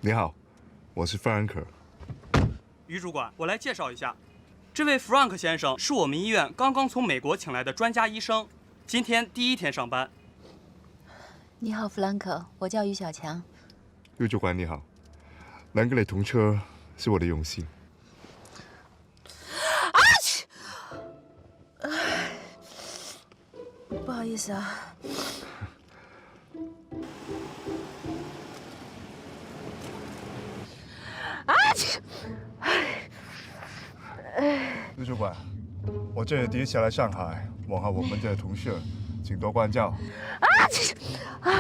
你好，我是 Frank。于主管，我来介绍一下，这位 Frank 先生是我们医院刚刚从美国请来的专家医生，今天第1天上班。你好，弗兰克，我叫于小强。于主管你好，能跟你同车是我的荣幸。不好意思啊。于主管，我这是第一次来上海，往后我们的同事，请多关照。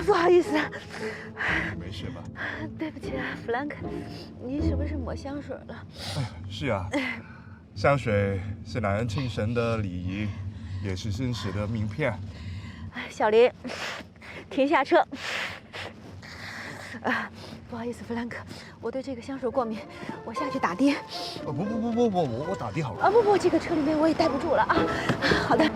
不好意思啊。没事吧？对不起啊，弗兰克，你是不是抹香水了？是啊，香水是男人精神的礼仪，也是绅士的名片。小林，停下车。不好意思，弗兰克，我对这个香水过敏，我下去打的。我打的好了。不，这个车里面我也待不住了啊。好的。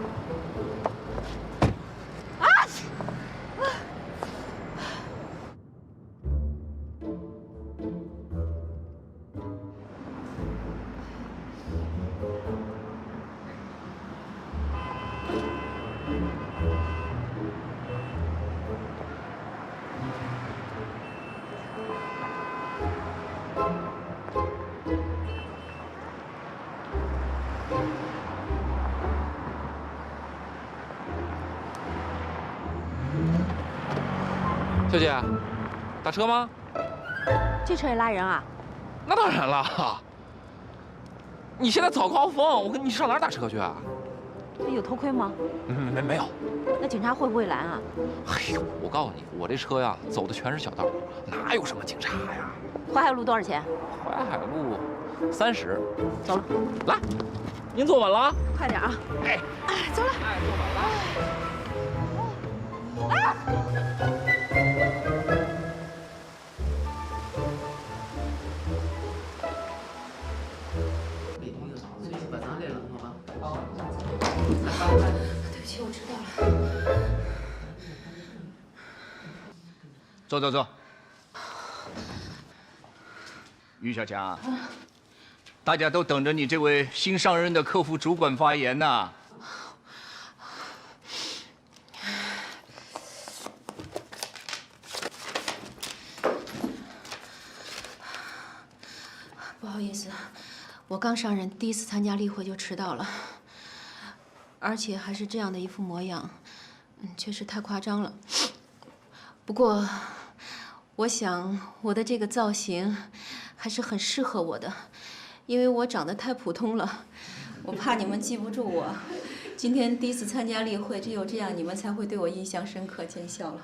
小姐，打车吗？这车也拉人啊？那当然了。你现在早高峰，我跟你上哪儿打车去啊？有头盔吗？没有。那警察会不会拦啊？哎呦，我告诉你，我这车呀，走的全是小道，哪有什么警察呀？淮海路多少钱？淮海路30。走了。来，您坐稳了？快点啊！哎，走了。哎，坐稳了。对不起，我迟到了。坐。于小强，大家都等着你这位新上任的客服主管发言呢。不好意思，我刚上任，第1次参加例会就迟到了，而且还是这样的一副模样，确实太夸张了。不过，我想我的这个造型还是很适合我的，因为我长得太普通了，我怕你们记不住我。今天第1次参加例会，只有这样你们才会对我印象深刻，见笑了。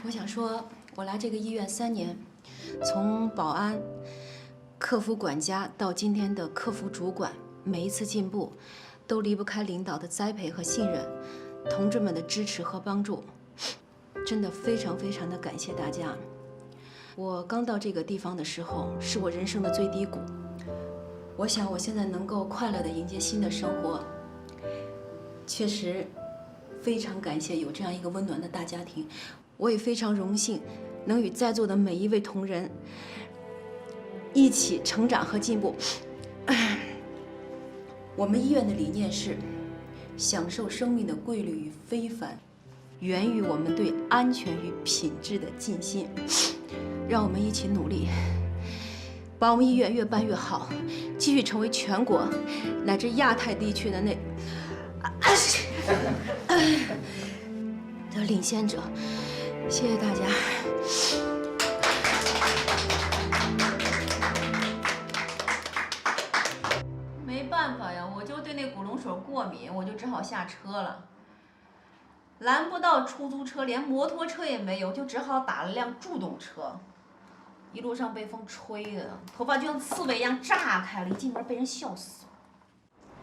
我想说，我来这个医院3年。从保安、客服管家到今天的客服主管，每一次进步都离不开领导的栽培和信任，同志们的支持和帮助，真的非常的感谢大家。我刚到这个地方的时候，是我人生的最低谷。我想我现在能够快乐地迎接新的生活，确实非常感谢有这样一个温暖的大家庭。我也非常荣幸能与在座的每一位同仁一起成长和进步。我们医院的理念是享受生命的规律与非凡，源于我们对安全与品质的尽心。让我们一起努力，把我们医院越办越好，继续成为全国乃至亚太地区的领先者。谢谢大家。没办法呀，我就对那古龙水过敏，我就只好下车了。拦不到出租车，连摩托车也没有，就只好打了辆助动车。一路上被风吹的，头发就像刺猬一样炸开了，一进门被人笑死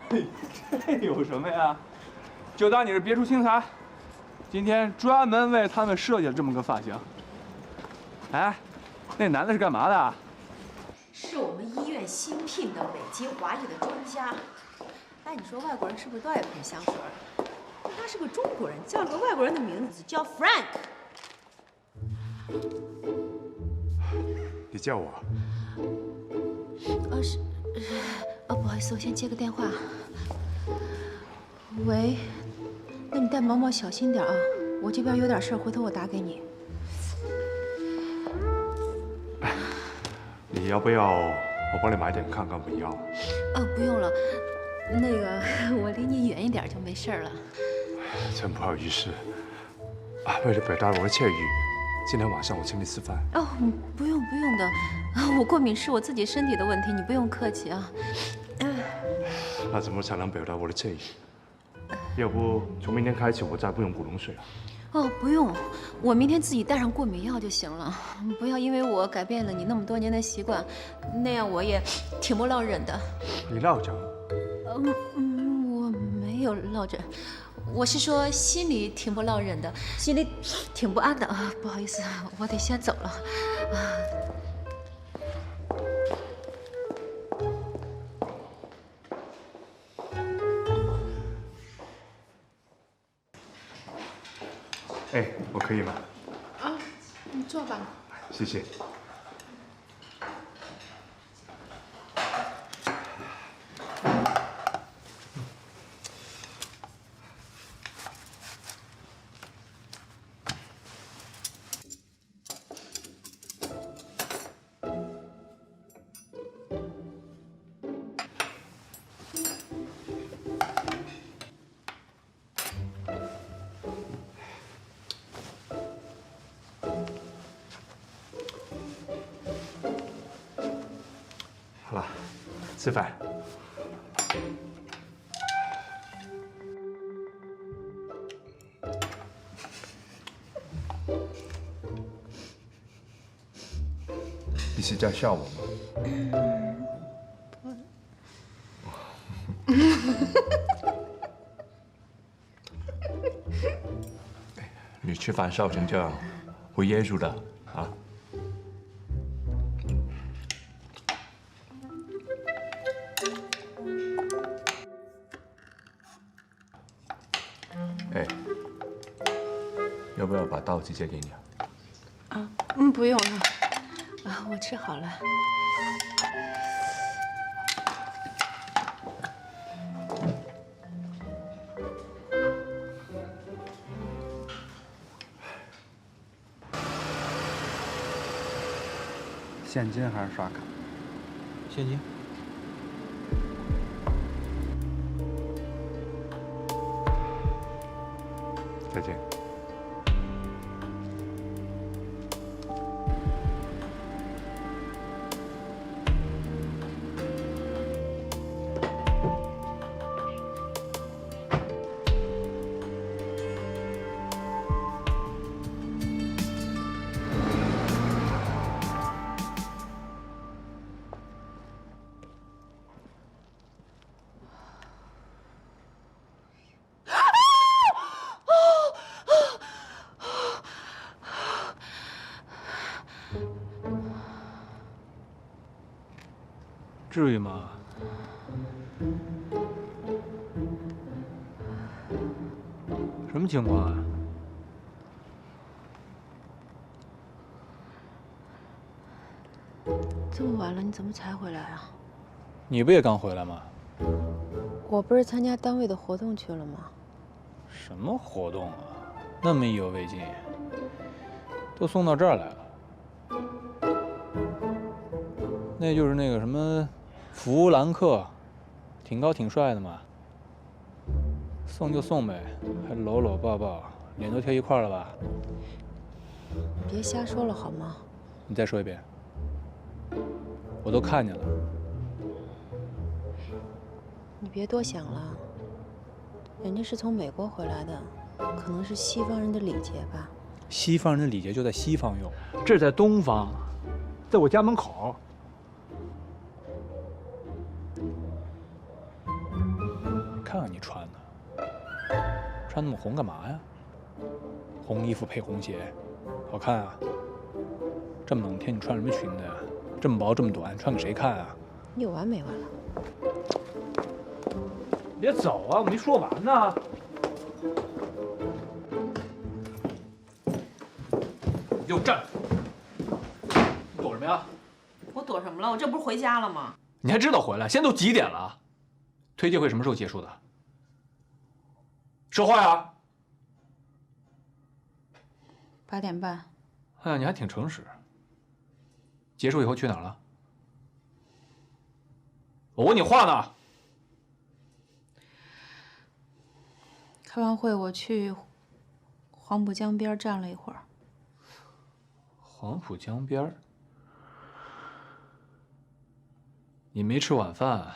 了。这有什么呀？就当你是别出心裁，今天专门为他们设计了这么个发型。哎，那男的是干嘛的？是我们医院新聘的美籍华裔的专家。哎，你说外国人是不是都爱喷香水？他是个中国人，叫了个外国人的名字，叫 Frank。你叫我？是，不好意思，我先接个电话。喂，那你带毛毛小心点啊，我这边有点事儿，回头我打给你。你要不要我帮你买点抗感冒药？不用了，那个我离你远一点就没事了。真不好意思，为了表达我的歉意，今天晚上我请你吃饭。不用的，我过敏是我自己身体的问题，你不用客气啊。那怎么才能表达我的歉意？要不从明天开始我再不用古龙水了。不用，我明天自己带上过敏药就行了。不要因为我改变了你那么多年的习惯，那样我也挺不落忍的。你落枕？我没有落枕，我是说心里挺不落忍的，心里挺不安的啊。不好意思，我得先走了。哎，我可以吗？你坐吧。谢谢。好了，吃饭。你是在笑我吗？你吃饭笑成这样，会噎住的啊！哎，要不要把刀直接给你啊？不用了，我吃好了。现金还是刷卡？现金。再见。至于吗？什么情况啊？这么晚了，你怎么才回来啊？你不也刚回来吗？我不是参加单位的活动去了吗？什么活动啊？那么意犹未尽，都送到这儿来了。那就是那个什么弗兰克，挺高挺帅的嘛。送就送呗，还搂搂抱抱，脸都贴一块了吧？别瞎说了好吗？你再说一遍。我都看见了。你别多想了，人家是从美国回来的，可能是西方人的礼节吧。西方人的礼节就在西方用，这在东方，在我家门口。看看你穿的，穿那么红干嘛呀？红衣服配红鞋，好看啊？这么冷天你穿什么裙子呀？这么薄这么短，穿给谁看啊？你有完没完了？别走啊，我没说完呢。给我站住！你躲什么呀？我躲什么了？我这不是回家了吗？你还知道回来？现在都几点了？推介会什么时候结束的？说话呀8点半。哎呀，你还挺诚实。结束以后去哪儿了？我问你话呢。开完会我去黄浦江边站了一会儿。黄浦江边儿，你没吃晚饭，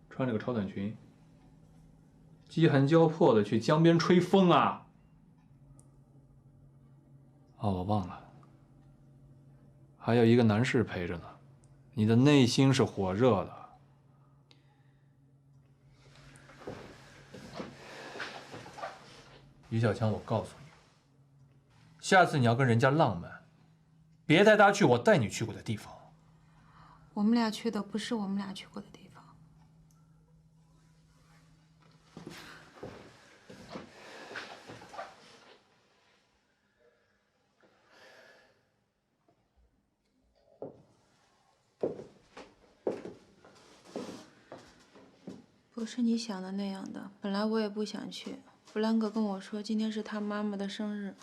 穿着个超短裙，饥寒交迫的去江边吹风啊？哦，我忘了，还有一个男士陪着呢，你的内心是火热的。于小强，我告诉你，下次你要跟人家浪漫，别带他去我带你去过的地方。我们俩去的不是我们俩去过的地方。不是你想的那样的。本来我也不想去。弗兰克跟我说，今天是他妈妈的生日，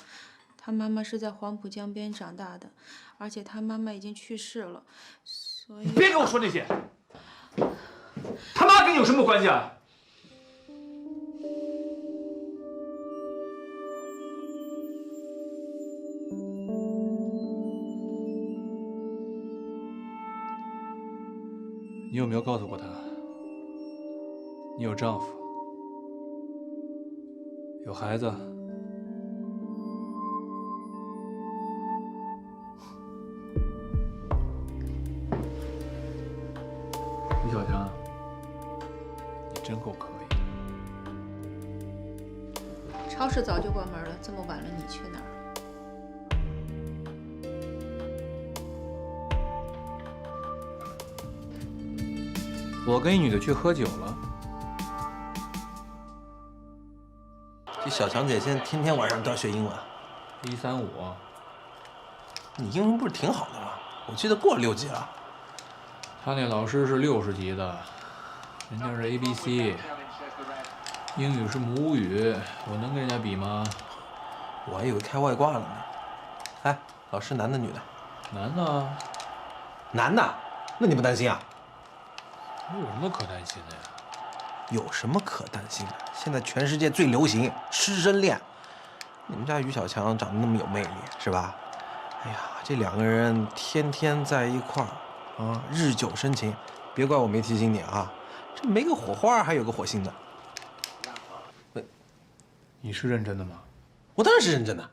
他妈妈是在黄浦江边长大的，而且他妈妈已经去世了，所以……你别跟我说那些，他妈跟你有什么关系啊？你有没有告诉过他，你有丈夫，有孩子？李小强，你真够可以的。超市早就关门了，这么晚了你去哪儿？我跟一女的去喝酒了。这小强姐现在天天晚上都要学英文。135。你英文不是挺好的吗？我记得过了6级了。他那老师是60级的，人家是 ABC， 英语是母语，我能跟人家比吗？我还以为开外挂了呢。哎，老师男的女的？男的啊。男的？那你不担心啊？有什么可担心的呀？有什么可担心的？现在全世界最流行师生恋，你们家于小强长得那么有魅力，是吧？哎呀，这2个人天天在一块儿啊，日久生情。别怪我没提醒你啊，这没个火花还有个火星的。你是认真的吗？我当然是认真的，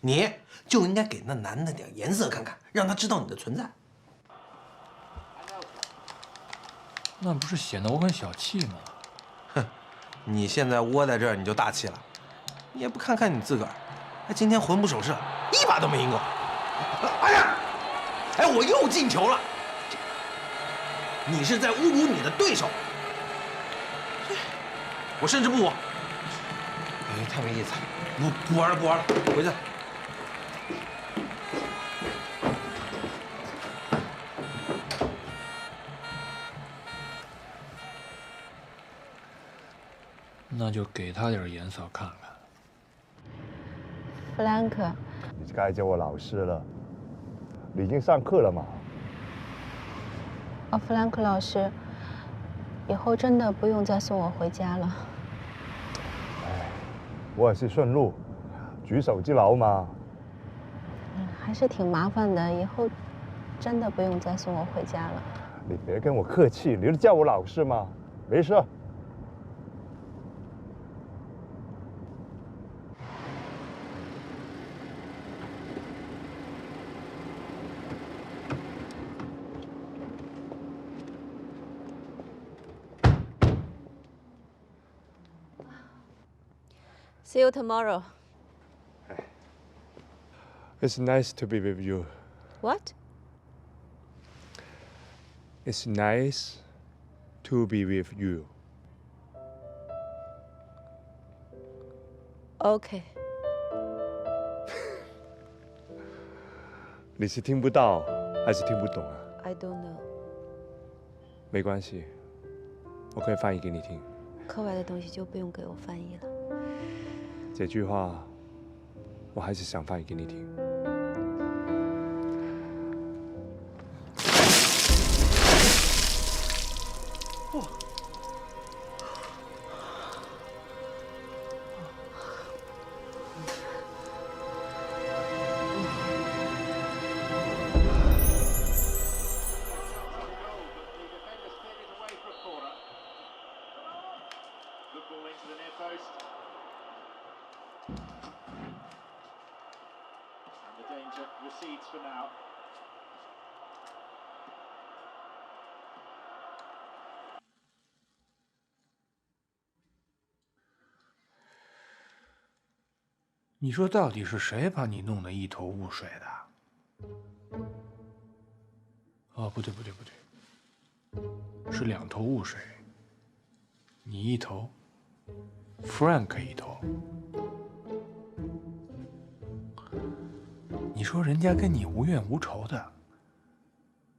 你就应该给那男的点颜色看看，让他知道你的存在。那不是显得我很小气吗？哼，你现在窝在这儿你就大气了，你也不看看你自个儿。哎，今天魂不守舍，一把都没赢过。哎呀，哎，我又进球了。你是在侮辱你的对手。我甚至不补。哎，太没意思了，不玩了，不玩了，回去。那就给他点颜色看看。弗兰克，你该叫我老师了。你已经上课了吗？哦，弗兰克老师，以后真的不用再送我回家了。哎，我也是顺路，举手之劳嘛。还是挺麻烦的，以后真的不用再送我回家了。你别跟我客气，你是叫我老师嘛，没事。See you tomorrow. It's nice to be with you. What? It's nice to be with you. Okay. 你是听不到还是听不懂啊？ I don't know。没关系，我可以翻译给你听。课外的东西就不用给我翻译了。这句话，我还是想翻译给你听。你说到底是谁把你弄得一头雾水的？哦，不对，是2头雾水。你一头 ，Frank 一头。你说人家跟你无怨无仇的，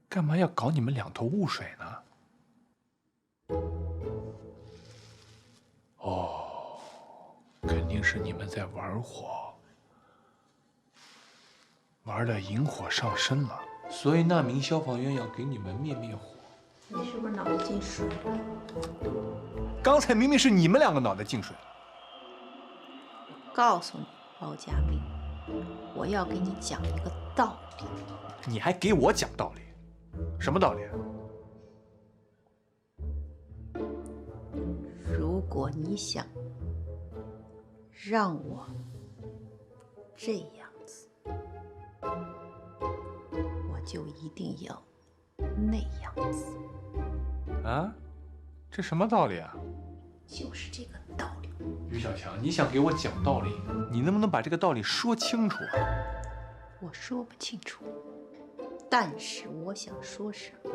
干嘛要搞你们2头雾水呢？哦，肯定是你们在玩火，玩的引火上身了，所以那名消防员要给你们灭火。你是不是脑子进水了？刚才明明是你们2个脑袋进水了。告诉你，包家明，我要给你讲一个道理。你还给我讲道理？什么道理？如果你想让我这样子，我就一定要那样子。啊？这什么道理啊？就是这个道理。于小强，你想给我讲道理，你能不能把这个道理说清楚啊？我说不清楚，但是我想说什么，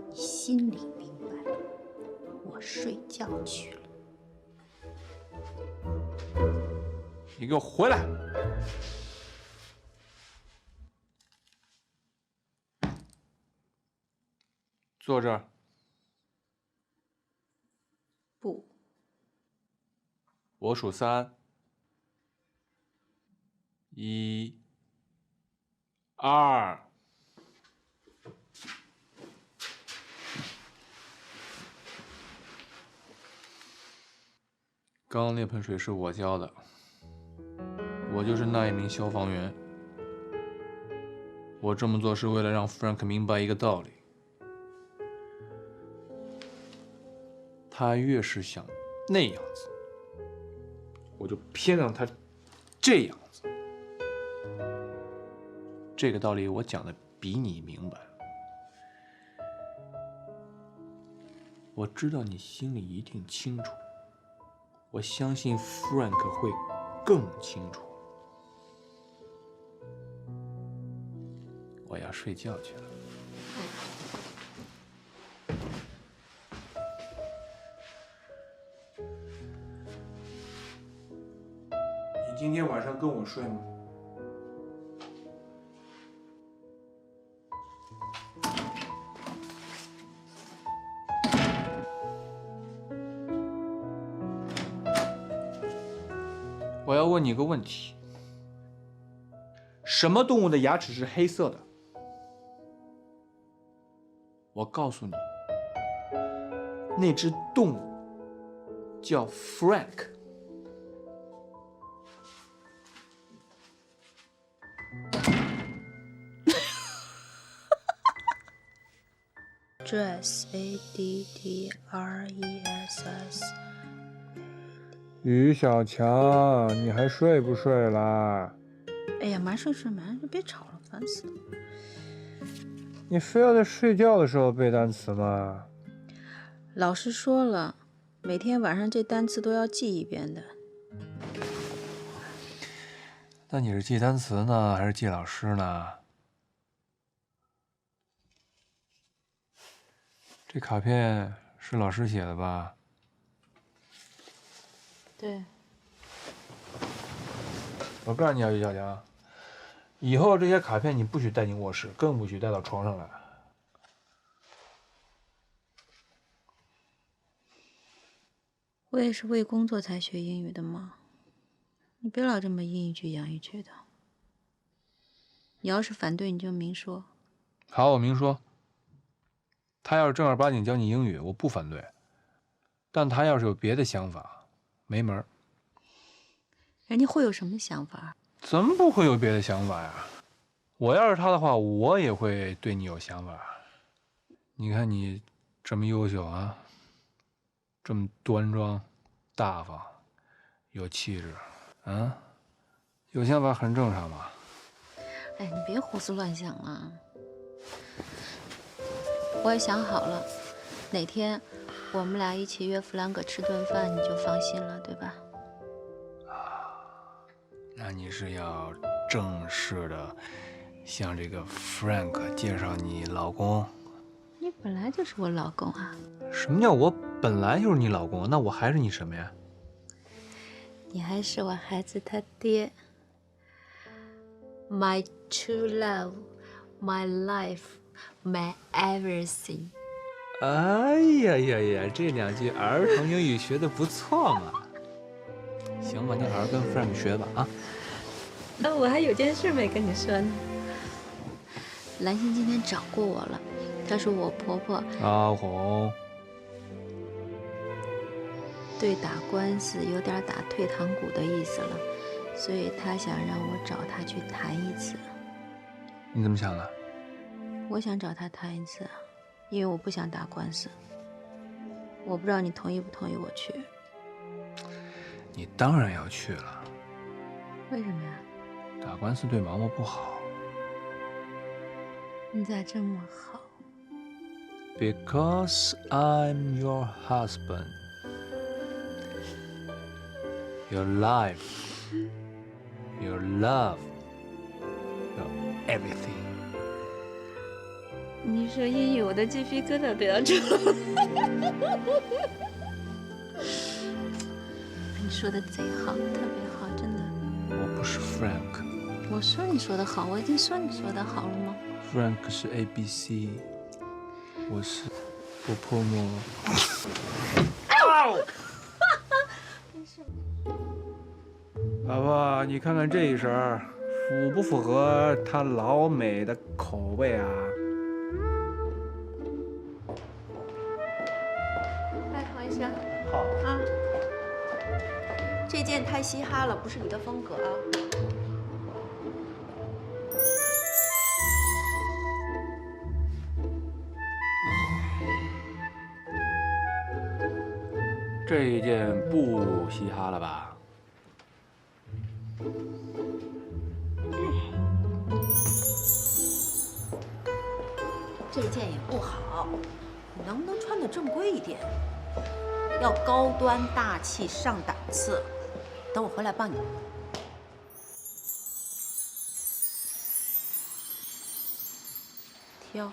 你心里明白。我睡觉去了。你给我回来！坐这儿。不。我数3，1、2。刚刚那盆水是我浇的，我就是那一名消防员。我这么做是为了让 Frank 明白一个道理：他越是想那样子，我就偏让他这样子。这个道理我讲的比你明白。我知道你心里一定清楚，我相信 Frank 会更清楚。我要睡觉去了。你今天晚上跟我睡吗？我要问你个问题：什么动物的牙齿是黑色的？我告诉你，那只动物叫 Frank。Dress ADDRESS。于小强，你还睡不睡啦？哎呀，慢睡，别吵了，烦死了。你非要在睡觉的时候背单词吗？老师说了，每天晚上这单词都要记一遍的。那你是记单词呢，还是记老师呢？这卡片是老师写的吧？对。我告诉你啊，于小强，以后这些卡片你不许带进卧室，更不许带到床上来。我也是为工作才学英语的嘛，你别老这么阴一句阳一句的。你要是反对，你就明说。好，我明说。他要是正儿八经教你英语，我不反对。但他要是有别的想法，没门儿。人家会有什么想法？怎么不会有别的想法呀？我要是他的话，我也会对你有想法。你看你这么优秀啊，这么端庄、大方、有气质，啊，有想法很正常嘛。哎，你别胡思乱想了。我也想好了，哪天我们俩一起约弗兰克吃顿饭，你就放心了，对吧？那你是要正式的向这个 Frank 介绍你老公？你本来就是我老公啊！什么叫我本来就是你老公？那我还是你什么呀？你还是我孩子他爹。My true love, my life, my everything。哎呀呀呀，这2句儿童英语学的不错嘛。行吧，你好好跟 Frank 学吧啊。我还有件事没跟你说呢。兰心今天找过我了，她说我婆婆阿红对打官司有点打退堂鼓的意思了，所以她想让我找她去谈一次。你怎么想的？我想找她谈一次，因为我不想打官司。我不知道你同意不同意我去。你当然要去了。为什么呀？打官司对毛毛不好。你咋这么好？ Because I'm your husband, your life, your love, your everything。你说英语，我的鸡皮疙瘩都要出来。你说的贼好，特别好，真的。我不是 Frank。我说你说的好，我已经说你说的好了吗 ？Frank 是 ABC， 我是波泼墨。老婆，你看看这一身，符不符合他老美的口味啊？拜托一下。好啊。这件太嘻哈了，不是你的风格啊。这一件不嘻哈了吧？这件也不好，你能不能穿的正规一点？要高端大气上档次。等我回来帮你。挑。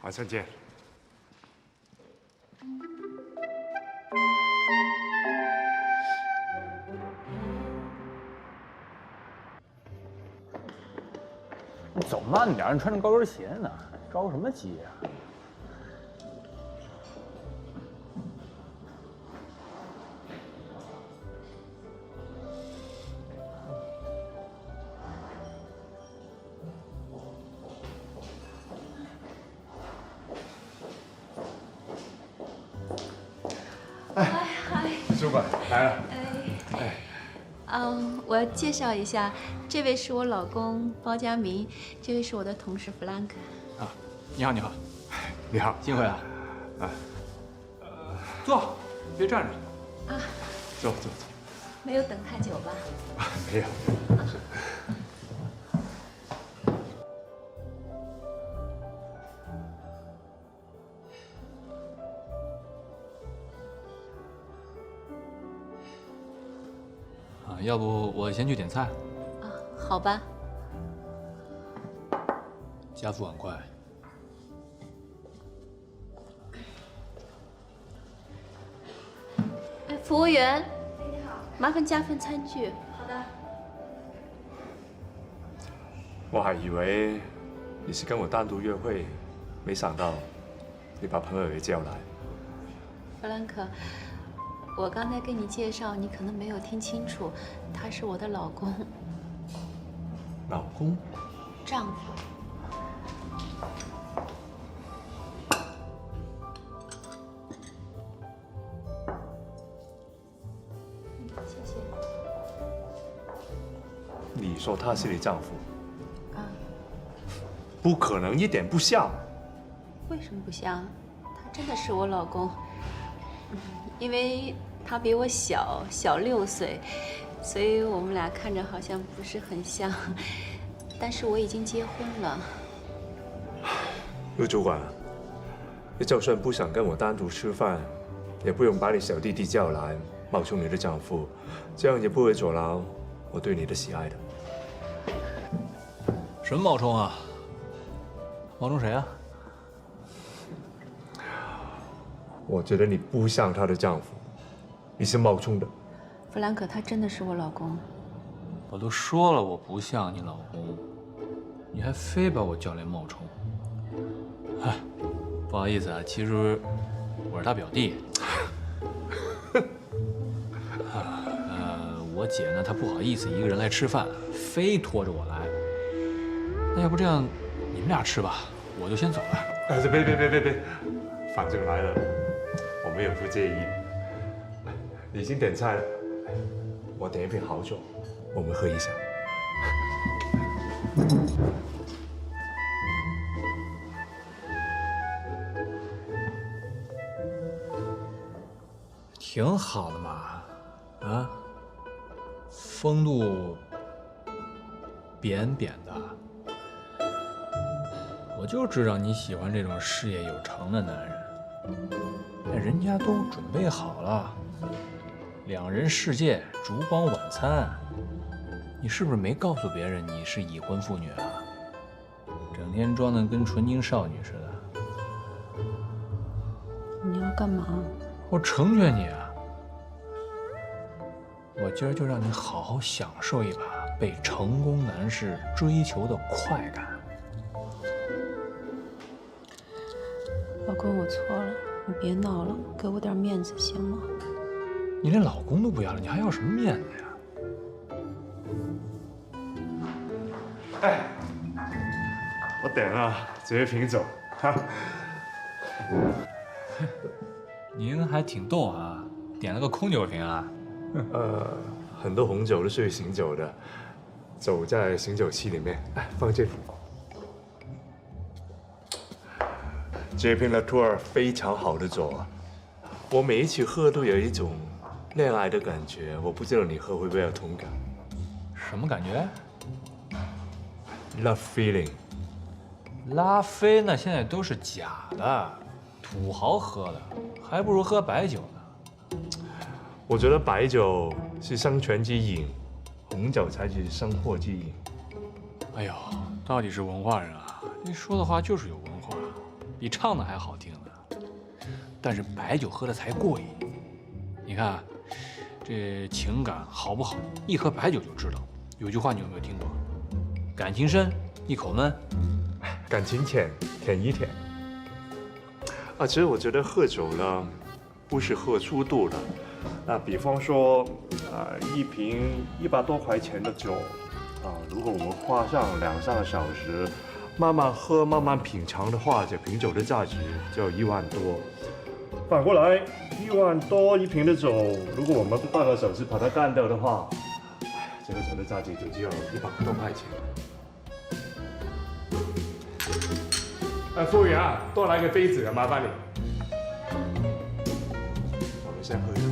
晚上见。你走慢点，你穿着高跟鞋呢，着什么急呀？主管来了。我要介绍一下，这位是我老公包家明，这位是我的同事弗兰克。啊，你好，你好，你好，幸会了。啊，坐，别站着。啊，坐坐坐。没有等太久吧？啊，没有。要不我先去点菜。啊，好吧。加副碗筷。哎，服务员。你好。麻烦加份餐具。好的。我还以为你是跟我单独约会，没想到你把朋友也叫来。弗兰克，我刚才跟你介绍，你可能没有听清楚，他是我的老公。老公？丈夫。谢谢。你说他是你丈夫？啊？不可能，一点不像。为什么不像？他真的是我老公。因为他比我小6岁，所以我们俩看着好像不是很像。但是我已经结婚了。陆主管，你就算不想跟我单独吃饭，也不用把你小弟弟叫来冒充你的丈夫，这样也不会阻挠我对你的喜爱的。什么冒充啊？冒充谁啊？我觉得你不像她的丈夫，你是冒充的。弗兰克，他真的是我老公。我都说了我不像你老公，你还非把我叫来冒充。哎，不好意思啊，其实我是他表弟。我姐呢，她不好意思一个人来吃饭，非拖着我来。那要不这样，你们俩吃吧，我就先走了。别，反正来了，我们也不介意。你已经点菜了，我点一瓶好酒，我们喝一下。挺好的嘛，啊，风度扁扁的。我就知道你喜欢这种事业有成的男人。那人家都准备好了，2人世界烛光晚餐，你是不是没告诉别人你是已婚妇女啊？整天装得跟纯情少女似的。你要干嘛？我成全你啊！我今儿就让你好好享受一把被成功男士追求的快感。老公，我错了，你别闹了，给我点面子行吗？你连老公都不要了，你还要什么面子呀？哎，我点了这瓶酒，哈。您还挺逗啊，点了个空酒瓶啊？很多红酒都是醒酒的，酒在醒酒器里面。哎，放这。这瓶 Latour 非常好的酒啊，我每一次喝都有一种恋爱的感觉，我不知道你喝会不会有同感？什么感觉 ？Love feeling。拉菲那现在都是假的，土豪喝的，还不如喝白酒呢。我觉得白酒是生存之饮，红酒才是生活之饮。哎呦，到底是文化人啊！你说的话就是有文化，比唱的还好听呢。但是白酒喝的才过瘾。你看，这情感好不好，一喝白酒就知道。有句话你有没有听过？感情深，一口闷；感情浅，舔一舔。啊，其实我觉得喝酒呢，不是喝粗度的。那比方说，一瓶100多块钱的酒，如果我们花上2、3个小时，慢慢喝、慢慢品尝的话，这瓶酒的价值就1万多。反过来，1万多一瓶的酒，如果我们半个小时把它干掉的话，这个酒的价值就只有100多块钱。服务员啊，多来个杯子，麻烦你。我们先喝一口。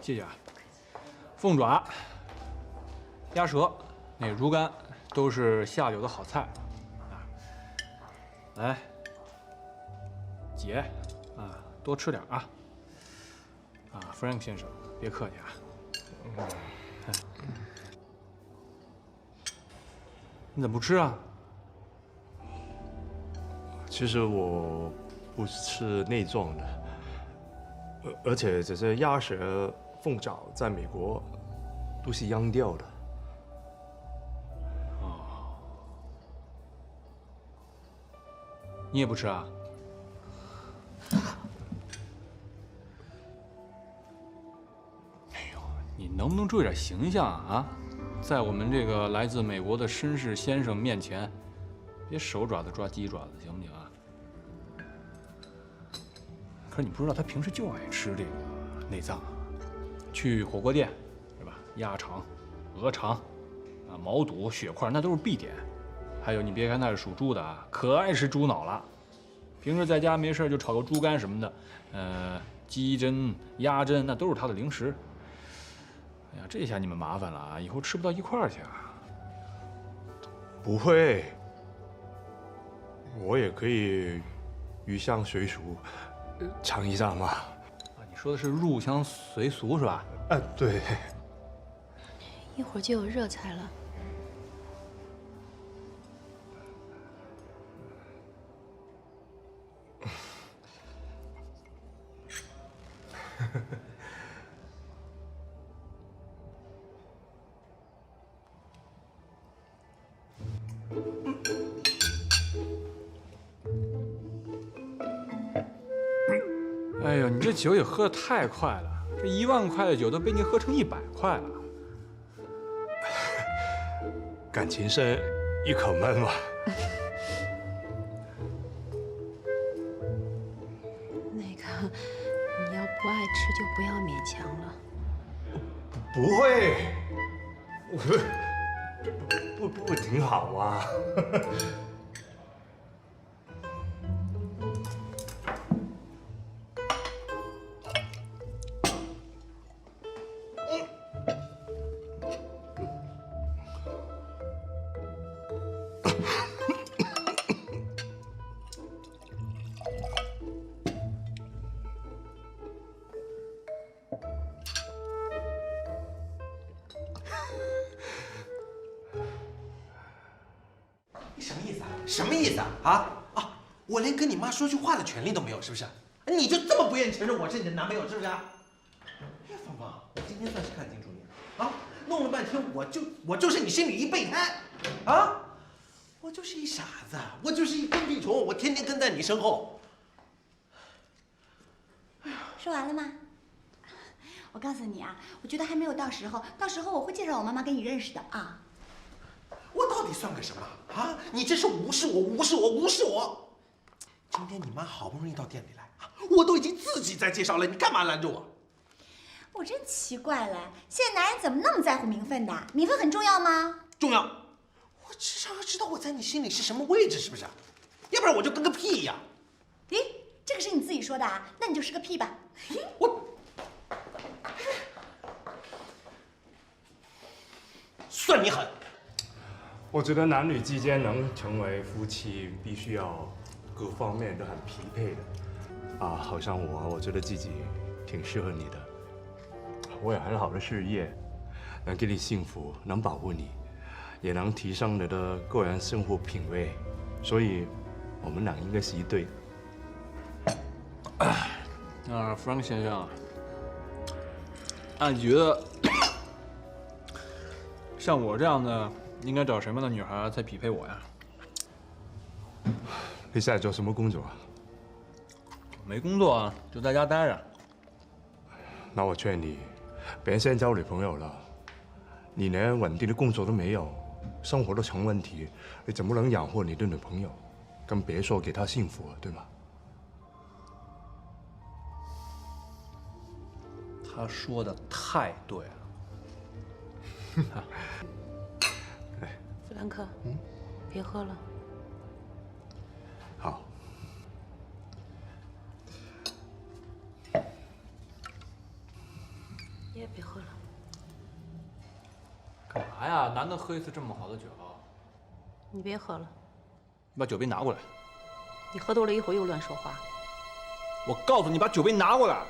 谢谢啊。凤爪、鸭舌、那乳干都是下酒的好菜啊。来，姐啊，多吃点啊。Frank 先生，别客气啊。你怎么不吃啊？其实我不吃内脏的，而且这些鸭舌、凤爪在美国都是阉掉的。哦，你也不吃啊？哎呦，你能不能注意点形象啊？在我们这个来自美国的绅士先生面前，别手爪子抓鸡爪子，行不行啊？可是你不知道，他平时就爱吃这个内脏，去火锅店，是吧？鸭肠、鹅肠，啊，毛肚、血块那都是必点。还有，你别看他是属猪的啊，可爱吃猪脑了。平时在家没事就炒个猪肝什么的，鸡胗、鸭胗那都是他的零食。哎呀，这下你们麻烦了啊！以后吃不到一块儿去啊。不会，我也可以入乡随俗，尝一下嘛。啊，你说的是入乡随俗是吧？对。一会儿就有热菜了。哎呦，你这酒也喝得太快了，这1万块的酒都被你喝成100块了。感情深，一口闷嘛。那个，你要不爱吃就不要勉强了。不会，不挺好吗？什么意思啊？我连跟你妈说句话的权利都没有，是不是？你就这么不愿意承认我是你的男朋友，是不是？哎，芳芳，我今天算是看清楚你了啊！弄了半天，我就是你心里一备胎啊！我就是一傻子，我就是一跟屁虫，我天天跟在你身后。说完了吗？我告诉你啊，我觉得还没有到时候，到时候我会介绍我妈妈跟你认识的啊。我到底算个什么啊？你这是无视我，无视我，无视我！今天你妈好不容易到店里来啊，我都已经自己在介绍了，你干嘛拦着我？我真奇怪了，现在男人怎么那么在乎名分的？名分很重要吗？重要。我至少要知道我在你心里是什么位置，是不是？要不然我就跟个屁一样。咦，这个是你自己说的啊？那你就是个屁吧。算你狠。我觉得男女之间能成为夫妻，必须要各方面都很匹配的。啊，好像我觉得自己挺适合你的，我有很好的事业，能给你幸福，能保护你，也能提升你的个人生活品味，所以我们俩应该是一对。Frank 先生，那你觉得像我这样的，应该找什么样的女孩才匹配我呀？你现在做什么工作啊？没工作啊，就在家待着。那我劝你，别先交女朋友了。你连稳定的工作都没有，生活都成问题，你怎么能养活你的女朋友？更别说给她幸福了，对吗？他说的太对了。弗兰克，别喝了。好。你也别喝了。干嘛呀？难得喝一次这么好的酒。你别喝了。你把酒杯拿过来。你喝多了一会儿又乱说话。我告诉你，把酒杯拿过来。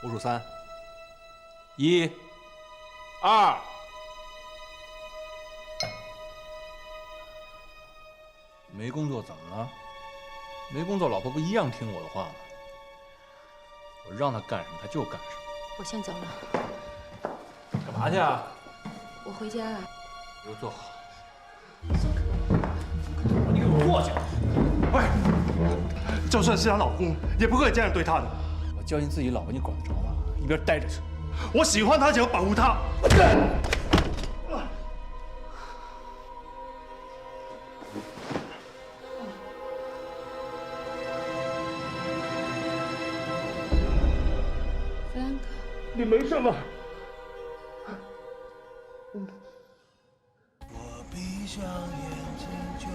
我数3，1、2。没工作怎么了？没工作，老婆不一样听我的话吗？我让她干什么，她就干什么。我先走了。干嘛去啊？我回家啊。给我坐好。你给我坐下！喂，就算是她老公，也不可以这样对她的。我教训自己老婆，你管得着吗？一边待着去。我喜欢她，就要保护她。弗兰克，你没事吗？我闭上眼睛就。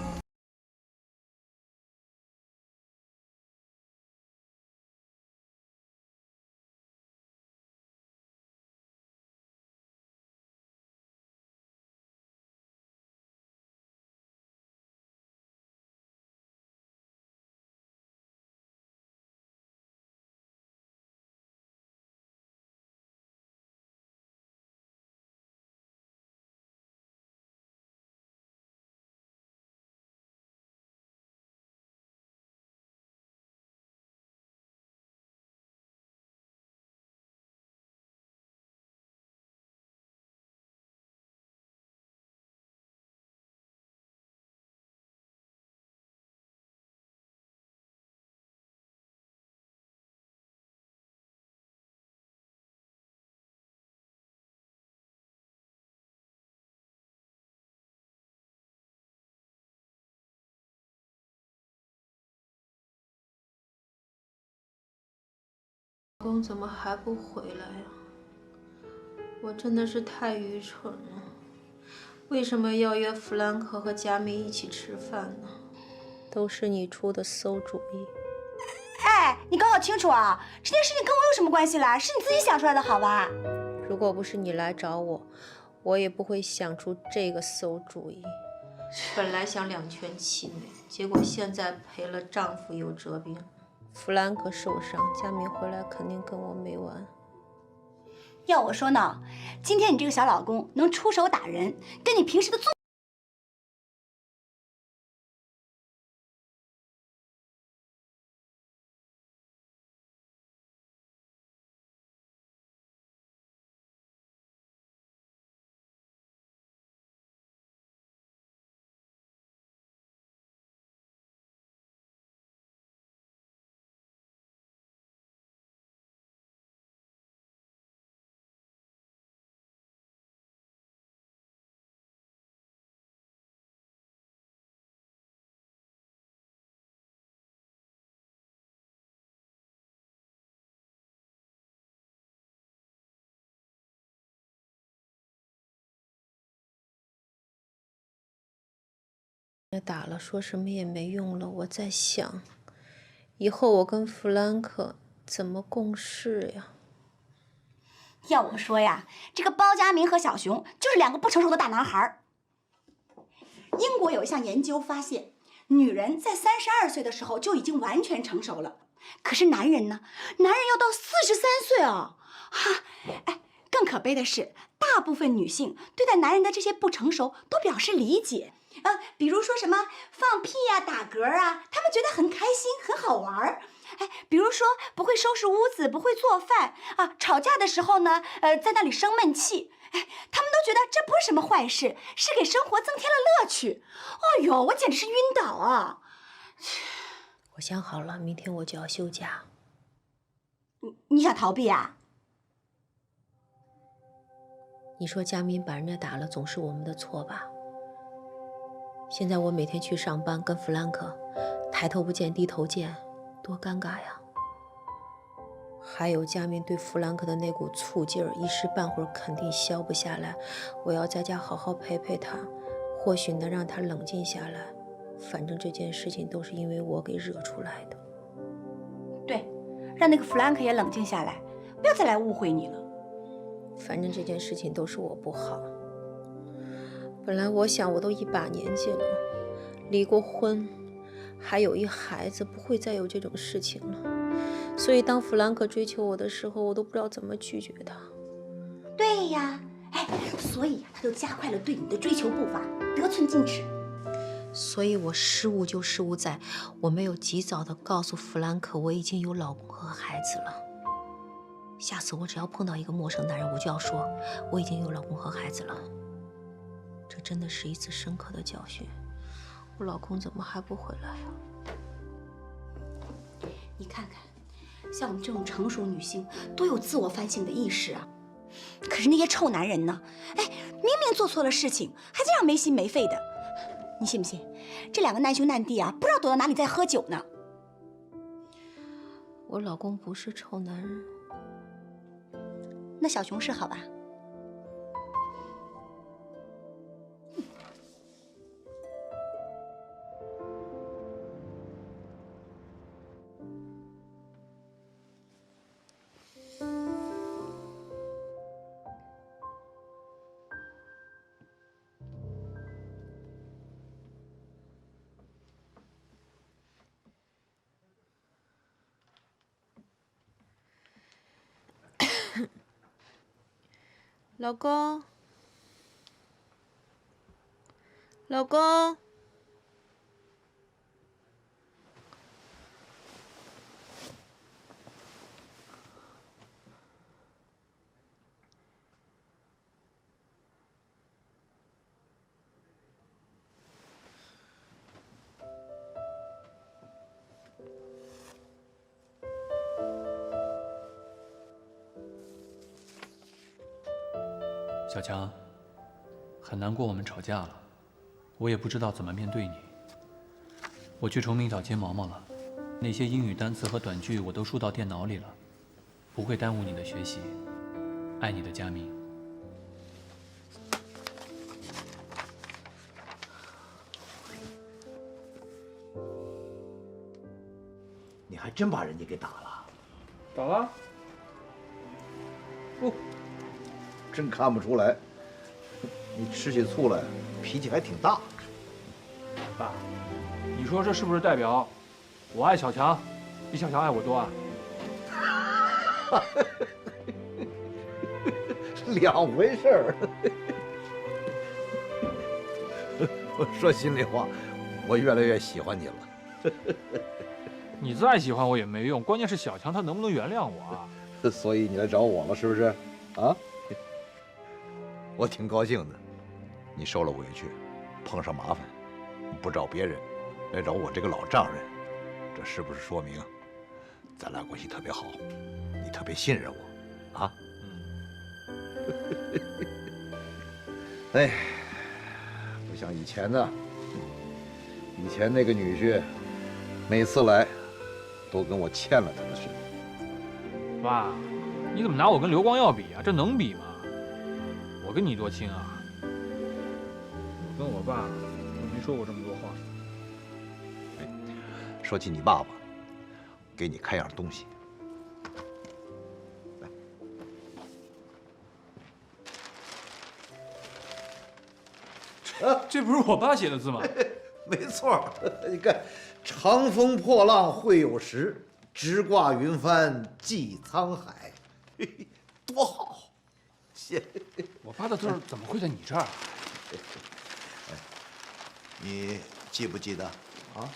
老公怎么还不回来呀？我真的是太愚蠢了。为什么要约弗兰克和佳明一起吃饭呢？都是你出的馊主意。哎，你搞清楚啊！这件事情跟我有什么关系啦？是你自己想出来的，好吧？如果不是你来找我，我也不会想出这个馊主意。本来想两全其美，结果现在赔了丈夫又折兵。弗兰克受伤，佳明回来肯定跟我没完。要我说呢，今天你这个小老公能出手打人，跟你平时的做。打了，说什么也没用了。我在想，以后我跟弗兰克怎么共事呀？要我说呀，这个包佳明和小熊就是两个不成熟的大男孩。英国有一项研究发现，女人在32岁的时候就已经完全成熟了，可是男人呢？男人要到43岁啊！哈，哎，更可悲的是，大部分女性对待男人的这些不成熟都表示理解。比如说什么放屁啊、打嗝啊，他们觉得很开心、很好玩儿。哎，比如说不会收拾屋子、不会做饭啊，吵架的时候呢，在那里生闷气。哎，他们都觉得这不是什么坏事，是给生活增添了乐趣。哦呦，我简直是晕倒啊！我想好了，明天我就要休假。你想逃避啊？你说佳明把人家打了，总是我们的错吧？现在我每天去上班，跟弗兰克抬头不见低头见，多尴尬呀！还有佳明对弗兰克的那股醋劲儿，一时半会儿肯定消不下来。我要在家好好陪陪他，或许能让他冷静下来。反正这件事情都是因为我给惹出来的。对，让那个弗兰克也冷静下来，不要再来误会你了。反正这件事情都是我不好。本来我想我都一把年纪了，离过婚，还有一孩子，不会再有这种事情了。所以当弗兰克追求我的时候，我都不知道怎么拒绝他。对呀，哎，所以他就加快了对你的追求步伐，得寸进尺。所以我失误就失误在我没有及早的告诉弗兰克我已经有老公和孩子了。下次我只要碰到一个陌生男人，我就要说我已经有老公和孩子了。这真的是一次深刻的教训。我老公怎么还不回来呀？你看看，像我们这种成熟女性多有自我反省的意识啊！可是那些臭男人呢？哎，明明做错了事情，还这样没心没肺的。你信不信？这两个难兄难弟啊，不知道躲到哪里在喝酒呢。我老公不是臭男人。那小熊是好吧？老公，老公，小强，很难过我们吵架了，我也不知道怎么面对你。我去崇明找金毛毛了，那些英语单词和短句我都输到电脑里了，不会耽误你的学习。爱你的佳明。你还真把人家给打了？打了？不。真看不出来，你吃起醋来脾气还挺大。爸，你说这是不是代表我爱小强，比小强爱我多啊？两回事儿。我说心里话，我越来越喜欢你了。你再喜欢我也没用，关键是小强他能不能原谅我啊？所以你来找我了，是不是？啊？我挺高兴的，你受了委屈，碰上麻烦，不找别人，来找我这个老丈人，这是不是说明咱俩关系特别好，你特别信任我，啊？哎，不像以前呢，以前那个女婿，每次来都跟我欠了他的事。爸，你怎么拿我跟刘光耀比啊？这能比吗？我跟你多亲啊！我跟我爸都没说过这么多话。说起你爸爸，给你看样东西。这不是我爸写的字吗？没错，你看，长风破浪会有时，直挂云帆济沧海，多好！我爸的字怎么会在你这儿？你记不记得啊？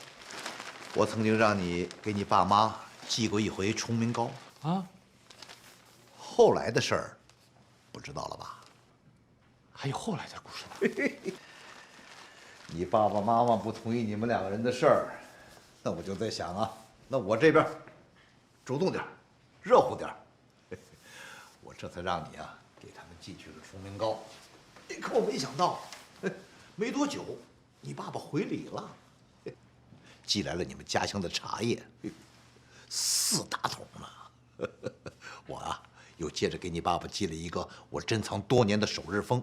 我曾经让你给你爸妈寄过一回崇明糕啊。后来的事儿，不知道了吧？还有后来的故事呢？你爸爸妈妈不同意你们两个人的事儿，那我就在想啊，那我这边主动点，热乎点，我这才让你啊给他们寄去了崇明糕。可我没想到，没多久，你爸爸回礼了，寄来了你们家乡的茶叶，4大桶呢。我啊又接着给你爸爸寄了一个我珍藏多年的首日封，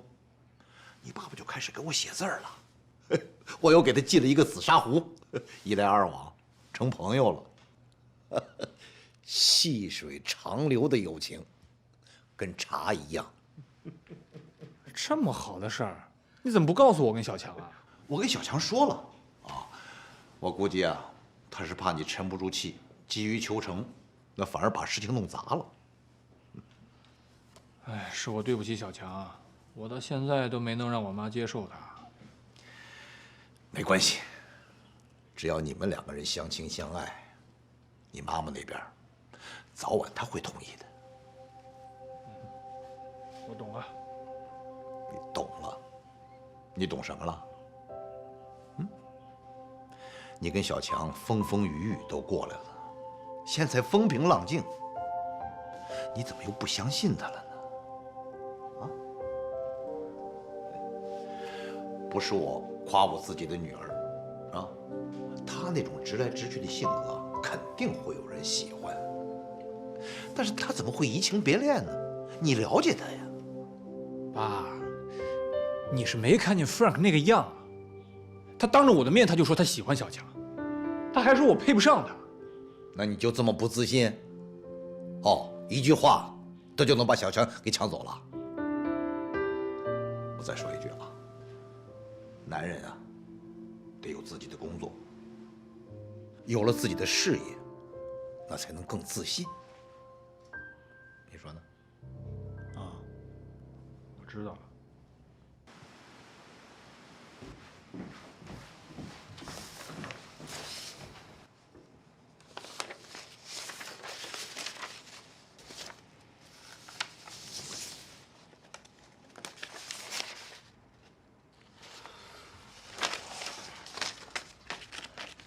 你爸爸就开始给我写字儿了。我又给他寄了一个紫砂壶，一来二往，成朋友了。细水长流的友情，跟茶一样。这么好的事儿，你怎么不告诉我跟小强啊？我跟小强说了啊，我估计啊，他是怕你沉不住气，急于求成，那反而把事情弄砸了。哎，是我对不起小强，我到现在都没能让我妈接受他。没关系，只要你们两个人相亲相爱，你妈妈那边早晚她会同意的。我懂了。你懂了？你懂什么了？你跟小强风风雨雨都过来了，现在风平浪静，你怎么又不相信他了呢？啊？不是我夸我自己的女儿，啊，她那种直来直去的性格，肯定会有人喜欢。但是她怎么会移情别恋呢？你了解她呀？爸，你是没看见 Frank 那个样啊？他当着我的面他就说他喜欢小强，他还说我配不上他。那你就这么不自信？哦，一句话，这就能把小强给抢走了？我再说一句啊，男人啊，得有自己的工作，有了自己的事业，那才能更自信。你说呢？啊，我知道了。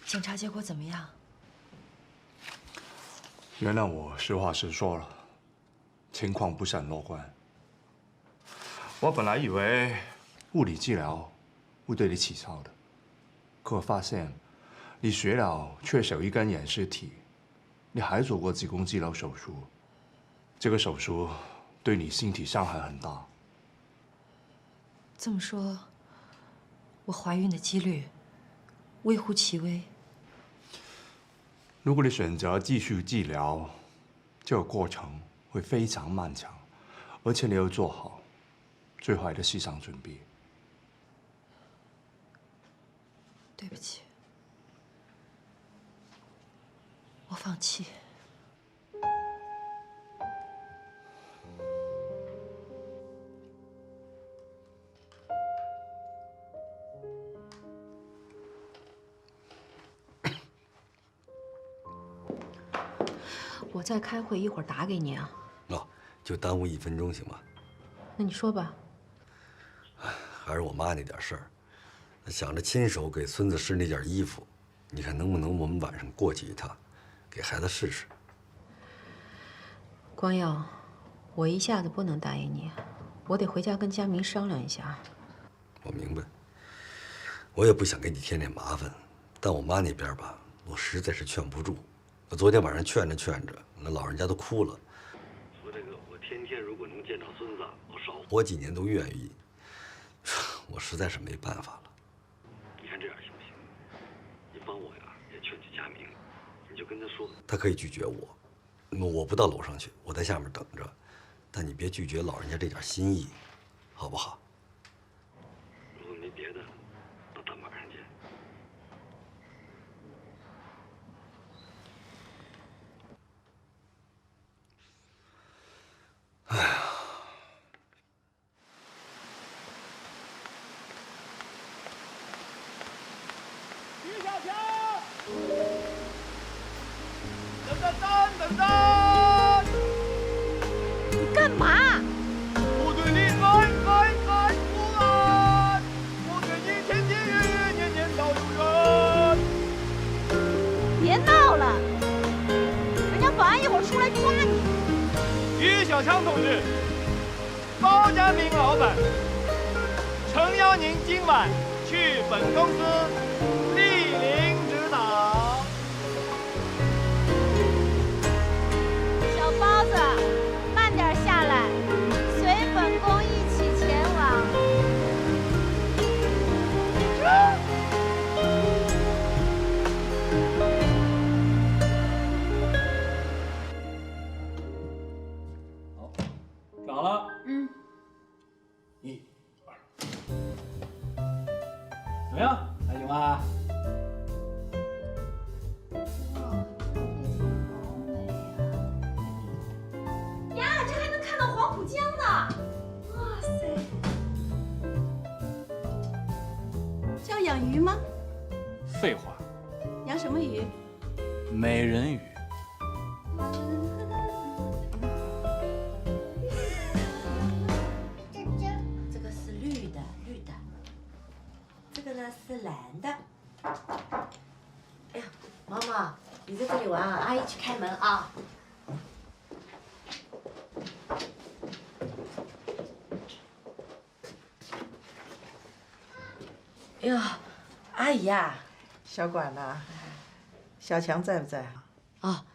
检查结果怎么样？原谅我实话实说了，情况不是很乐观。我本来以为物理治疗会对你起效的，可我发现你学了缺少一根眼实体，你还做过子宫肌瘤手术，这个手术对你身体伤害很大。这么说，我怀孕的几率微乎其微。如果你选择继续治疗，这个过程会非常漫长，而且你要做好最坏的思想准备。对不起，我放弃。我在开会，一会儿打给你啊。就耽误1分钟行吗？那你说吧。还是我妈那点事儿，想着亲手给孙子试那件衣服，你看能不能我们晚上过去一趟，给孩子试试？光耀，我一下子不能答应你，我得回家跟佳明商量一下。我明白，我也不想给你添点麻烦，但我妈那边吧，我实在是劝不住。我昨天晚上劝着劝着，那老人家都哭了。说这个，我天天如果能见着孙子，我少活几年都愿意。我实在是没办法了。你看这样行不行？你帮我呀，也劝劝佳明，你就跟他说，他可以拒绝我，我不到楼上去，我在下面等着。但你别拒绝老人家这点心意，好不好？如果没别的，那咱晚上见。哎呀！于小强，噔噔噔噔噔！你干嘛？部队里爱不安，部队里天天月月年年都有人。别闹了，人家保安一会儿出来抓你。于小强同志，包家明老板，诚邀您今晚去本公司莅临指导。小包子，慢点下来，随本宫一起前往。长了。嗯。1、2，怎么样？还行吧？呀，这还能看到黄浦江呢！哇塞！这要养鱼吗？废话，养什么鱼？美人鱼。这个是绿的，这个呢是蓝的。哎呀，毛毛，你在这里玩啊？阿姨去开门啊。哎呦，阿姨呀，小管呐，小强在不在啊？啊，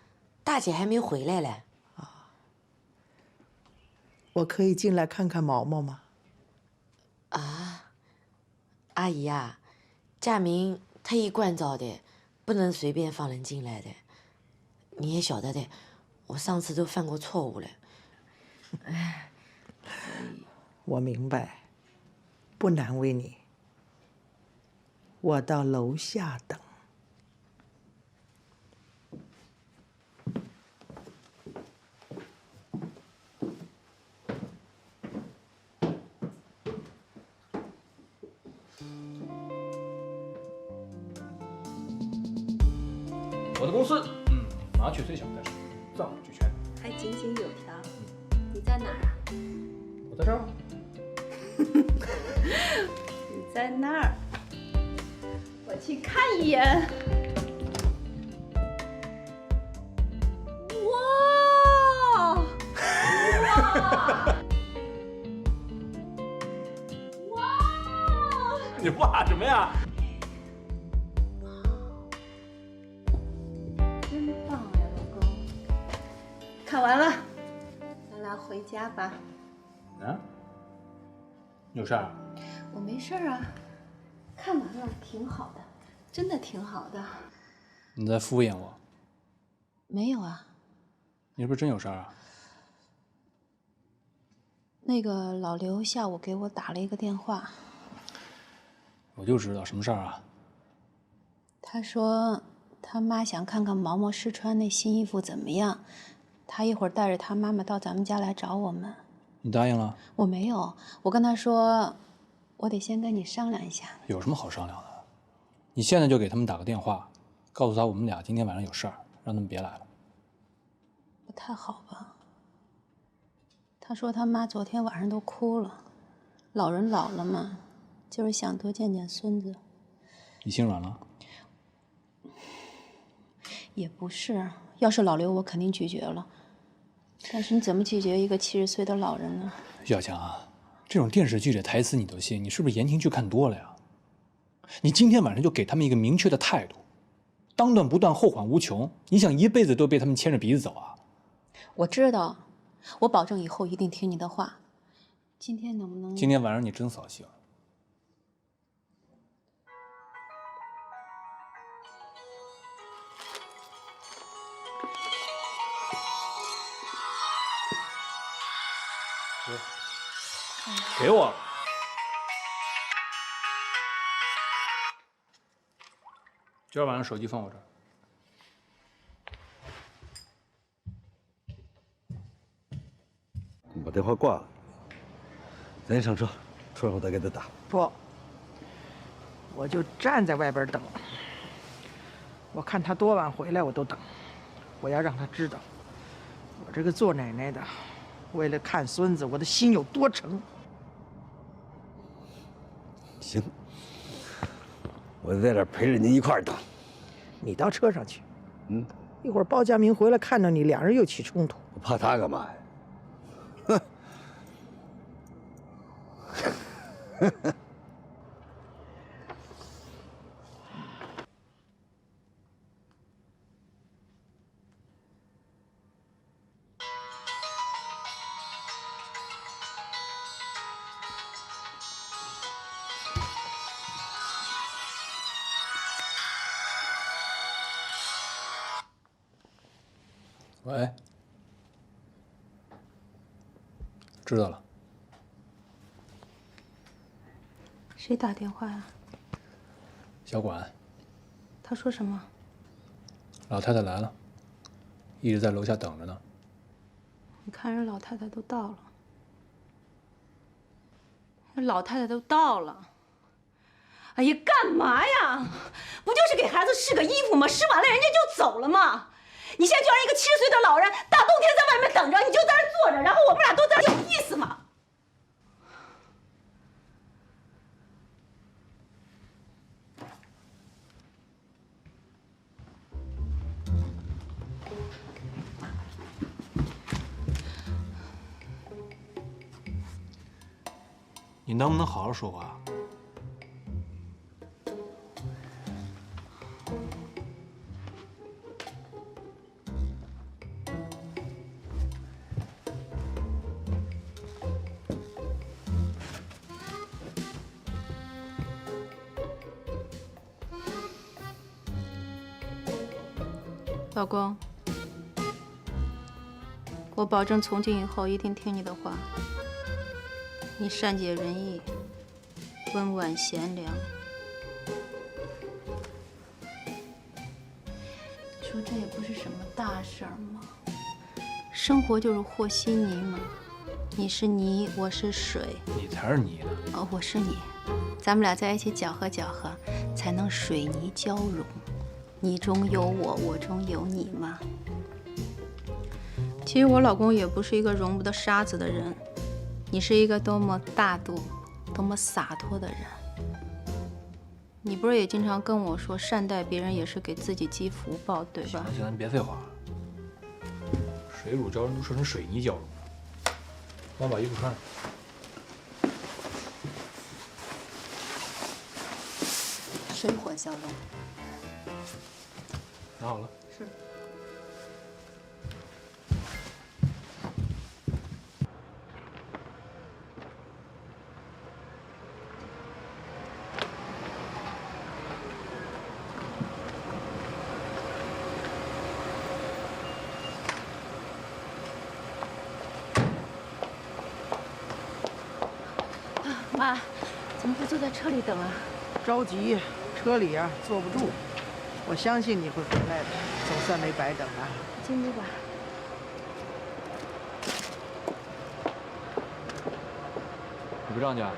大姐还没回来嘞。我可以进来看看毛毛吗？啊，阿姨呀，佳明特意关照的，不能随便放人进来的。你也晓得的，我上次都犯过错误了。哎，我明白，不难为你。我到楼下等。我的公司，麻雀虽小，但是藏俱全。还井井有条。你在哪儿啊？我在这儿。你在那儿。我去看一眼。哇！哇！你哇什么呀？真棒呀，老公！看完了，咱俩回家吧。啊？有事儿？我没事儿啊，看完了挺好的，真的挺好的。你在敷衍我？没有啊，你是不是真有事儿啊？那个老刘下午给我打了一个电话，我就知道什么事儿啊？他说他妈想看看毛毛试穿那新衣服怎么样，他一会儿带着他妈妈到咱们家来找我们。你答应了？我没有，我跟他说，我得先跟你商量一下。有什么好商量的？你现在就给他们打个电话，告诉他我们俩今天晚上有事儿，让他们别来了。不太好吧？他说他妈昨天晚上都哭了，老人老了嘛，就是想多见见孙子。你心软了？也不是，要是老刘，我肯定拒绝了。但是你怎么拒绝一个70岁的老人呢？徐小强啊，这种电视剧的台词你都信，你是不是言情剧看多了呀？你今天晚上就给他们一个明确的态度，当断不断，后患无穷。你想一辈子都被他们牵着鼻子走啊？我知道，我保证以后一定听你的话。今天能不能？今天晚上你真扫兴。给我。今儿晚上手机放我这儿。你把电话挂了，咱先上车，出来后再给他打。不，我就站在外边等。我看他多晚回来，我都等。我要让他知道，我这个做奶奶的，为了看孙子，我的心有多诚。行，我在这儿陪着您一块儿等。你到车上去。一会儿包家明回来看到你，两人又起冲突。我怕他干嘛呀？哼！喂，知道了。谁打电话呀？小管。他说什么？老太太来了，一直在楼下等着呢。你看人老太太都到了，人老太太都到了。哎呀，干嘛呀？不就是给孩子试个衣服吗？试完了人家就走了吗？你现在就让一个70岁的老人大冬天在外面等着，你就在这坐着，然后我们俩都在这，有意思吗？你能不能好好说话？老公，我保证从今以后一定听你的话。你善解人意，温婉贤良。说这也不是什么大事儿嘛，生活就是和稀泥嘛。你是泥，我是水。你才是泥呢。哦，我是你，咱们俩在一起搅和搅和，才能水泥交融。你中有我，我中有你嘛。其实我老公也不是一个容不得沙子的人。你是一个多么大度、多么洒脱的人。你不是也经常跟我说，善待别人也是给自己积福报，对吧？行了行了，你别废话。水乳交融都说成水泥交融了。帮我把衣服穿上。水火交融。拿好了。是。妈，怎么不坐在车里等啊？着急，车里啊坐不住。我相信你会回来的，总算没白等了。进屋吧。你不上去啊？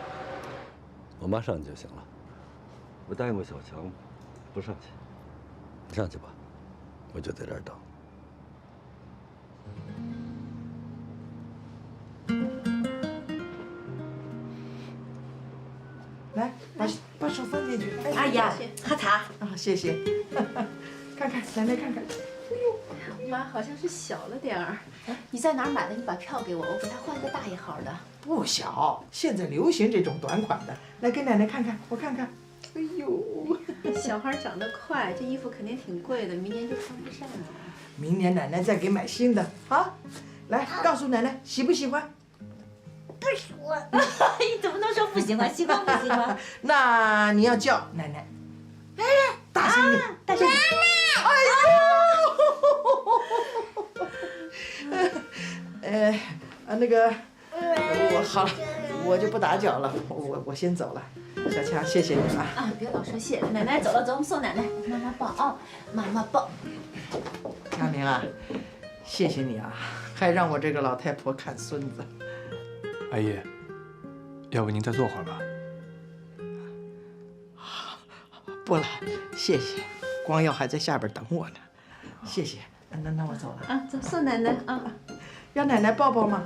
我妈上去就行了。我答应过小强，不上去。你上去吧，我就在这儿等。来，把手放进去。阿姨啊，喝茶啊，谢谢。看看，奶奶看看。哎呦，妈好像是小了点儿。你在哪儿买的？你把票给我，我给她换个大一号的。不小，现在流行这种短款的。来，给奶奶看看，我看看。哎呦，小孩长得快，这衣服肯定挺贵的，明年就穿不上了。明年奶奶再给买新的啊！来，告诉奶奶喜不喜欢？不喜欢。你怎么能说不喜欢？喜欢不喜欢？那你要叫奶奶。奶奶，大声点，大声点。哎呦！那个，我好了，我就不打搅了，我先走了。小强，谢谢你啊！啊，别老说谢，奶奶走了，走，我们送奶奶，妈妈抱啊，妈妈抱。亚明啊，谢谢你啊，还让我这个老太婆看孙子。阿姨，要不您再坐会儿吧？不了，谢谢。光耀还在下边等我呢，谢谢。那我走了啊，走，送奶奶啊。让奶奶抱抱吗？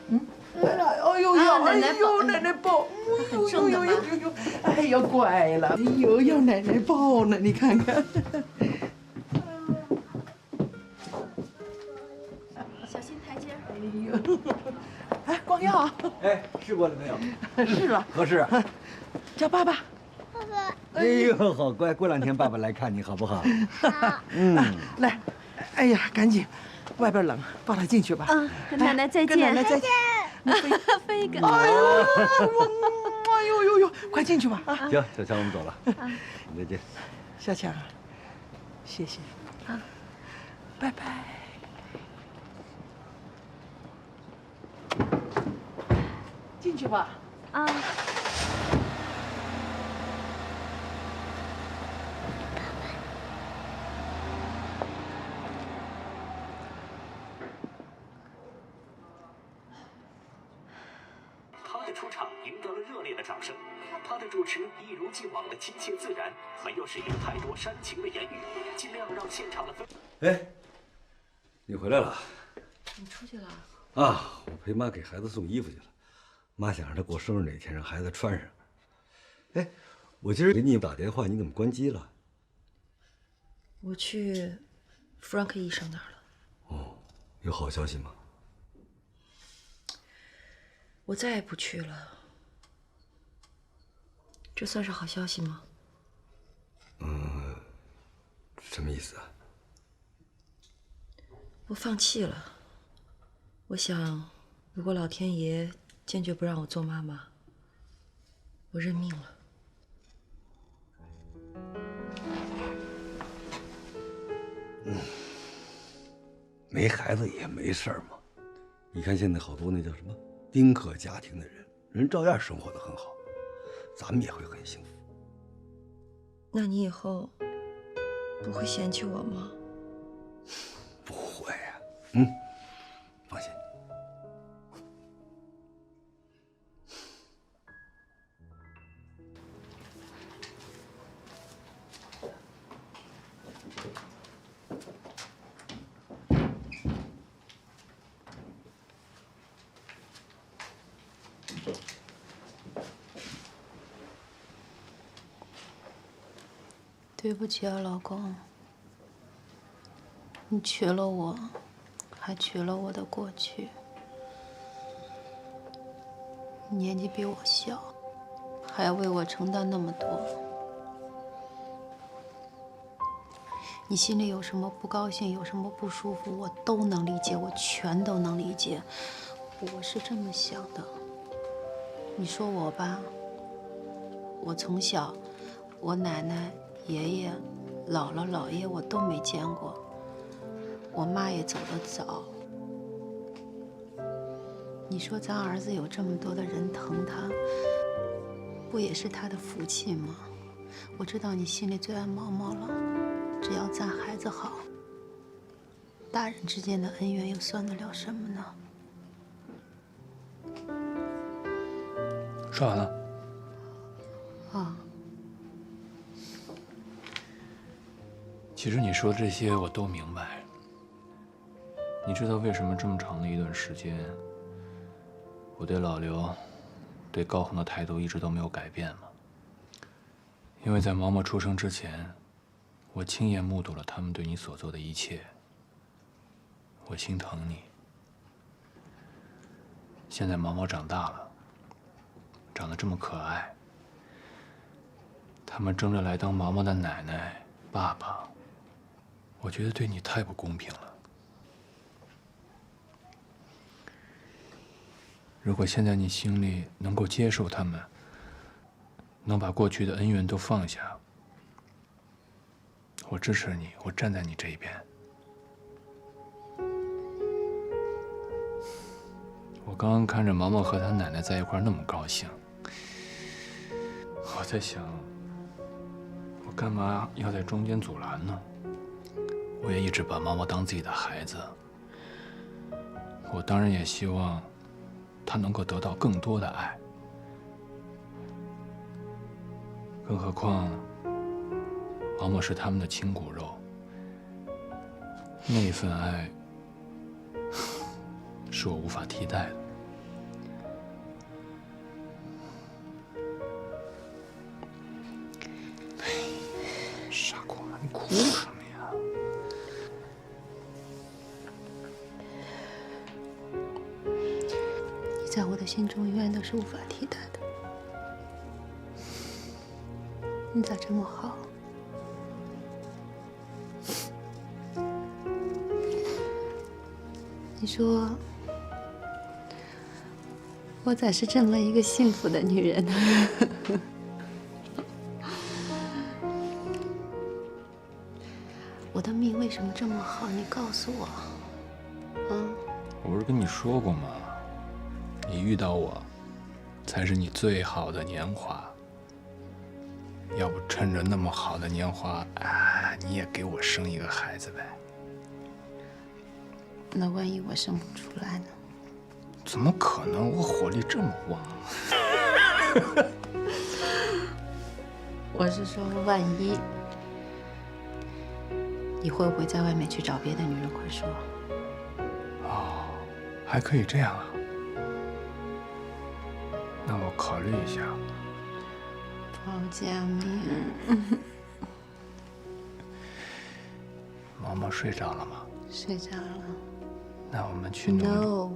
嗯。哎呦要，哎呦奶奶抱，很重的吗？哎呦乖了，哎呦要奶奶抱呢，你看看。小心台阶。哎呦，哎光耀，哎试过了没有？试了。合适。叫爸爸。爸爸。哎呦好乖，过2天爸爸来看你好不好？好。来，哎呀赶紧，外边冷，抱他进去吧。嗯，跟奶奶再见。跟奶奶再见。飞哥，哎呦，快进去吧！啊，行，小强，我们走了，再见。小强，谢谢啊，拜拜。进去吧。啊。太出场。场赢得了热烈的掌声。他的主持一如既往的亲切自然，没有使用太多煽情的言语，尽量让现场的氛围。哎，你回来了。你出去了？啊，我陪妈给孩子送衣服去了。妈想让她过生日那天让孩子穿上。哎，我今儿给你打电话，你怎么关机了？我去弗兰克医生那儿了。哦，有好消息吗？我再也不去了。这算是好消息吗？什么意思啊？我放弃了。我想，如果老天爷坚决不让我做妈妈，我认命了。没孩子也没事儿嘛。你看现在好多那叫什么丁克家庭的人，人照样生活得很好，咱们也会很幸福。那你以后不会嫌弃我吗？不会呀，放心。对不起啊，老公，你娶了我，还娶了我的过去。你年纪比我小，还要为我承担那么多。你心里有什么不高兴，有什么不舒服，我都能理解，我全都能理解。我是这么想的。你说我吧，我从小，我奶奶、爷爷、姥姥、姥爷我都没见过，我妈也走得早。你说咱儿子有这么多的人疼他，不也是他的福气吗？我知道你心里最爱毛毛了，只要咱孩子好，大人之间的恩怨又算得了什么呢？说完了。啊。其实你说的这些我都明白。你知道为什么这么长的一段时间，我对老刘、对高红的态度一直都没有改变吗？因为在毛毛出生之前，我亲眼目睹了他们对你所做的一切。我心疼你。现在毛毛长大了，长得这么可爱，他们争着来当毛毛的奶奶、爸爸，我觉得对你太不公平了。如果现在你心里能够接受他们，能把过去的恩怨都放下，我支持你，我站在你这一边。我刚刚看着毛毛和他奶奶在一块儿那么高兴，我在想，我干嘛要在中间阻拦呢？我也一直把毛毛当自己的孩子，我当然也希望他能够得到更多的爱。更何况，毛毛是他们的亲骨肉，那一份爱是我无法替代的。傻瓜，你哭什么呀？你在我的心中永远都是无法替代的。你咋这么好？你说我咋是这么一个幸福的女人呢？我的命为什么这么好？你告诉我。我不是跟你说过吗？你遇到我，才是你最好的年华。要不趁着那么好的年华，你也给我生一个孩子呗？那万一我生不出来呢？怎么可能？我火力这么旺。我是说，万一你会不会在外面去找别的女人？快说。哦，还可以这样啊？那我考虑一下。包家明，毛毛睡着了吗？睡着了。那我们去努力。 No。